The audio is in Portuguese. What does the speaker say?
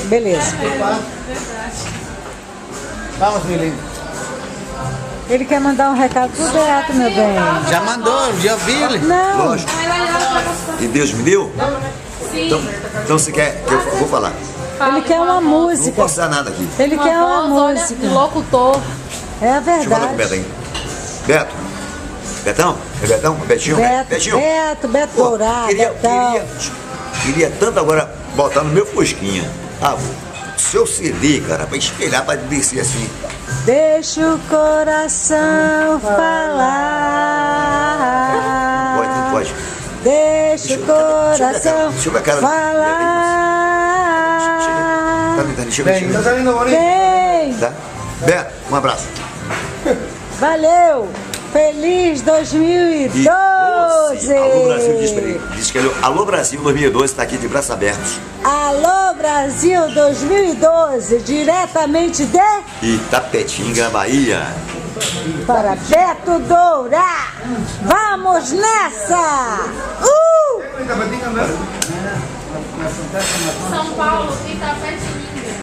Beleza. Vamos, meu lindo. Ele quer mandar um recado pro Beto, meu bem. Já mandou, já vi ele. Não. Lógico. E Deus me deu? Então você quer que eu vou falar? Ele quer uma Não música. posso dar nada aqui. Ele quer uma Olha, música. locutor. É a Deixa eu falar com o Beto verdade. aí. Beto? Betão? É Betão? Betinho? Betinho? Beto Pô, Dourado, queria tanto agora botar no meu fusquinha. Seu CD, cara, pra espelhar, pra descer assim. Deixa o coração falar. Pode, não pode. Deixa o coração Deixa eu ver a cara do- falar. Tá me dando, chega. Tá saindo bonito. Vem. Tá? Beto, um abraço. Valeu. Feliz 2012. Alô Brasil, diz que ele, Alô Brasil 2012 está aqui de braços abertos. Alô Brasil 2012, diretamente de Itapetinga, Bahia. para Beto Dourado. Vamos nessa!